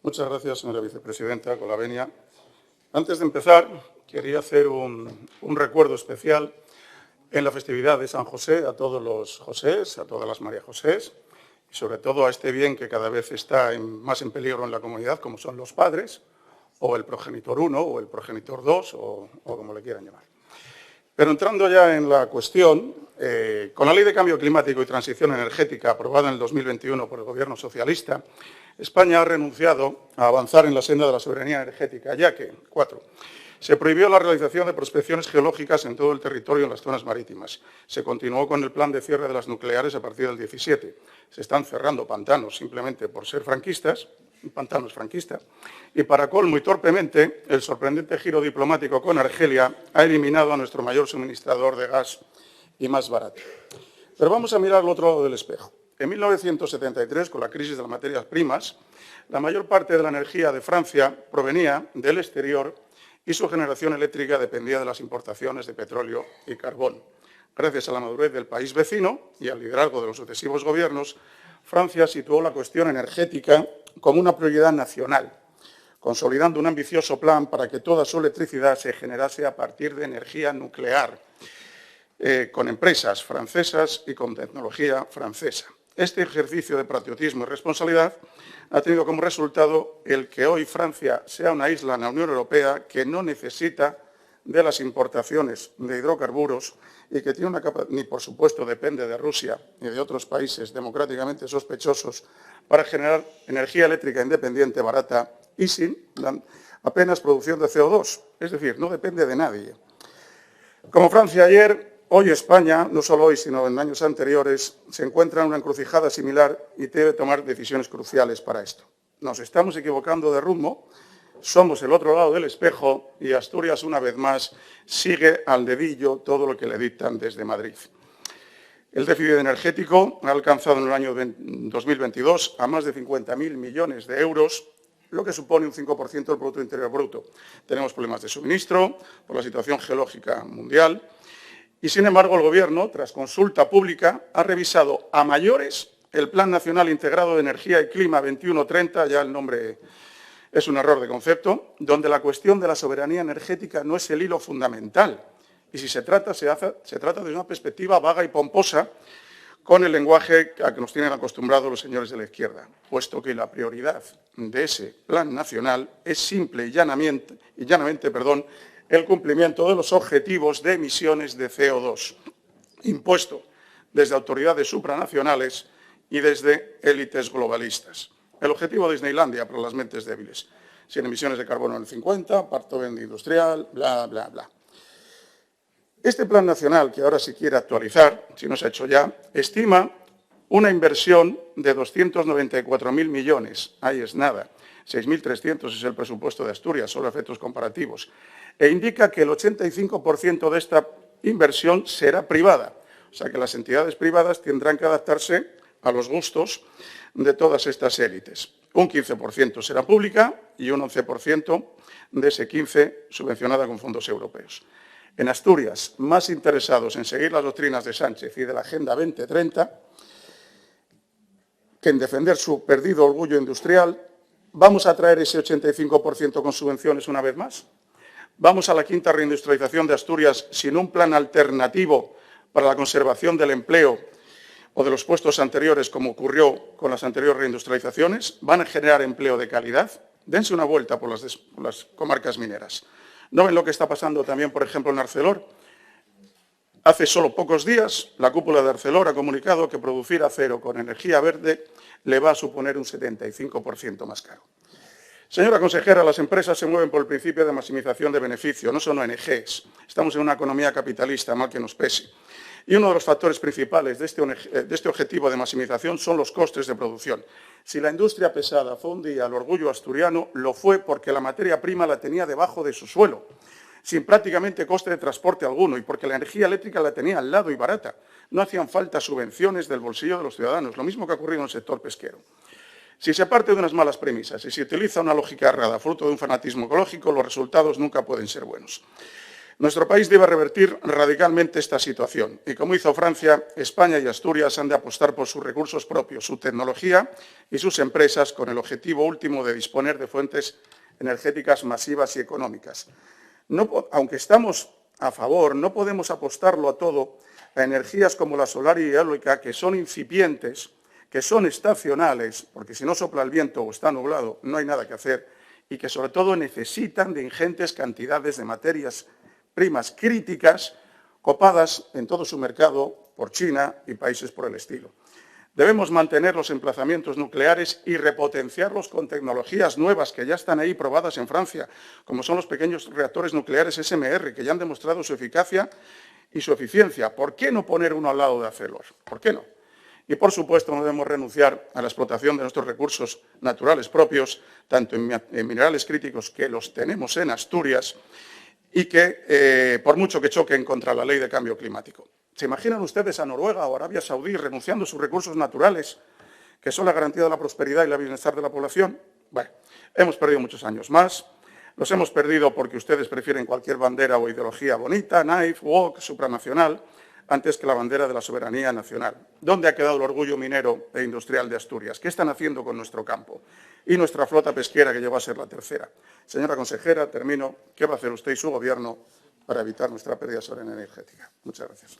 Muchas gracias, señora vicepresidenta, con la venia. Antes de empezar, quería hacer un recuerdo especial en la festividad de San José a todos los Josés, a todas las María Josés, y sobre todo a este bien que cada vez está más en peligro en la comunidad, como son los padres, o el progenitor 1, o el progenitor 2, o como le quieran llamar. Pero entrando ya en la cuestión, con la Ley de Cambio Climático y Transición Energética aprobada en el 2021 por el Gobierno socialista, España ha renunciado a avanzar en la senda de la soberanía energética, ya que, 4, se prohibió la realización de prospecciones geológicas en todo el territorio en las zonas marítimas. Se continuó con el plan de cierre de las nucleares a partir del 17. Se están cerrando pantanos simplemente por ser franquistas, un pantano es franquista, y para colmo y torpemente, el sorprendente giro diplomático con Argelia ha eliminado a nuestro mayor suministrador de gas y más barato. Pero vamos a mirar al otro lado del espejo. En 1973, con la crisis de las materias primas, la mayor parte de la energía de Francia provenía del exterior y su generación eléctrica dependía de las importaciones de petróleo y carbón. Gracias a la madurez del país vecino y al liderazgo de los sucesivos gobiernos, Francia situó la cuestión energética como una prioridad nacional, consolidando un ambicioso plan para que toda su electricidad se generase a partir de energía nuclear, con empresas francesas y con tecnología francesa. Este ejercicio de patriotismo y responsabilidad ha tenido como resultado el que hoy Francia sea una isla en la Unión Europea que no necesita de las importaciones de hidrocarburos y que tiene ni por supuesto depende de Rusia ni de otros países democráticamente sospechosos para generar energía eléctrica independiente, barata y sin apenas producción de CO2. Es decir, no depende de nadie. Como Francia ayer, hoy España, no solo hoy, sino en años anteriores, se encuentra en una encrucijada similar y debe tomar decisiones cruciales para esto. Nos estamos equivocando de rumbo, somos el otro lado del espejo y Asturias, una vez más, sigue al dedillo todo lo que le dictan desde Madrid. El déficit energético ha alcanzado en el año 2022 a más de 50.000 millones de euros, lo que supone un 5% del Producto Interior Bruto. Tenemos problemas de suministro por la situación geológica mundial y, sin embargo, el Gobierno, tras consulta pública, ha revisado a mayores el Plan Nacional Integrado de Energía y Clima 2130, ya el nombre es un error de concepto, donde la cuestión de la soberanía energética no es el hilo fundamental. Y si se trata desde una perspectiva vaga y pomposa, con el lenguaje a que nos tienen acostumbrados los señores de la izquierda, puesto que la prioridad de ese plan nacional es simple y llanamente, el cumplimiento de los objetivos de emisiones de CO2, impuesto desde autoridades supranacionales y desde élites globalistas. El objetivo de Disneylandia para las mentes débiles, sin emisiones de carbono en el 50, parto verde industrial, bla, bla, bla. Este plan nacional, que ahora se quiere actualizar, si no se ha hecho ya, estima una inversión de 294.000 millones. Ahí es nada. 6.300 es el presupuesto de Asturias, solo efectos comparativos. E indica que el 85% de esta inversión será privada. O sea que las entidades privadas tendrán que adaptarse a los gustos de todas estas élites. Un 15% será pública y un 11% de ese 15% subvencionada con fondos europeos. En Asturias, más interesados en seguir las doctrinas de Sánchez y de la Agenda 2030 que en defender su perdido orgullo industrial, ¿vamos a traer ese 85% con subvenciones una vez más? ¿Vamos a la quinta reindustrialización de Asturias sin un plan alternativo para la conservación del empleo o de los puestos anteriores, como ocurrió con las anteriores reindustrializaciones? ¿Van a generar empleo de calidad? Dense una vuelta por las comarcas mineras. ¿No ven lo que está pasando también, por ejemplo, en Arcelor? Hace solo pocos días, la cúpula de Arcelor ha comunicado que producir acero con energía verde le va a suponer un 75% más caro. Señora consejera, las empresas se mueven por el principio de maximización de beneficio, no son ONGs. Estamos en una economía capitalista, mal que nos pese. Y uno de los factores principales de este objetivo de maximización son los costes de producción. Si la industria pesada fue un día el orgullo asturiano, lo fue porque la materia prima la tenía debajo de su suelo, sin prácticamente coste de transporte alguno y porque la energía eléctrica la tenía al lado y barata. No hacían falta subvenciones del bolsillo de los ciudadanos, lo mismo que ha ocurrido en el sector pesquero. Si se parte de unas malas premisas y se utiliza una lógica errada, fruto de un fanatismo ecológico, los resultados nunca pueden ser buenos. Nuestro país debe revertir radicalmente esta situación y, como hizo Francia, España y Asturias han de apostar por sus recursos propios, su tecnología y sus empresas con el objetivo último de disponer de fuentes energéticas masivas y económicas. Aunque estamos a favor, no podemos apostarlo a todo a energías como la solar y eólica, que son incipientes, que son estacionales, porque si no sopla el viento o está nublado no hay nada que hacer, y que sobre todo necesitan de ingentes cantidades de materias primas críticas copadas en todo su mercado por China y países por el estilo. Debemos mantener los emplazamientos nucleares y repotenciarlos con tecnologías nuevas que ya están ahí probadas en Francia, como son los pequeños reactores nucleares SMR, que ya han demostrado su eficacia y su eficiencia. ¿Por qué no poner uno al lado de Arcelor? ¿Por qué no? Y, por supuesto, no debemos renunciar a la explotación de nuestros recursos naturales propios, tanto en minerales críticos, que los tenemos en Asturias, y que, por mucho que choquen contra la ley de cambio climático. ¿Se imaginan ustedes a Noruega o Arabia Saudí renunciando a sus recursos naturales, que son la garantía de la prosperidad y el bienestar de la población? Bueno, hemos perdido muchos años más. Los hemos perdido porque ustedes prefieren cualquier bandera o ideología bonita, naif, woke, supranacional, antes que la bandera de la soberanía nacional. ¿Dónde ha quedado el orgullo minero e industrial de Asturias? ¿Qué están haciendo con nuestro campo? Y nuestra flota pesquera, que llegó a ser la tercera. Señora consejera, termino. ¿Qué va a hacer usted y su gobierno para evitar nuestra pérdida de soberanía energética? Muchas gracias.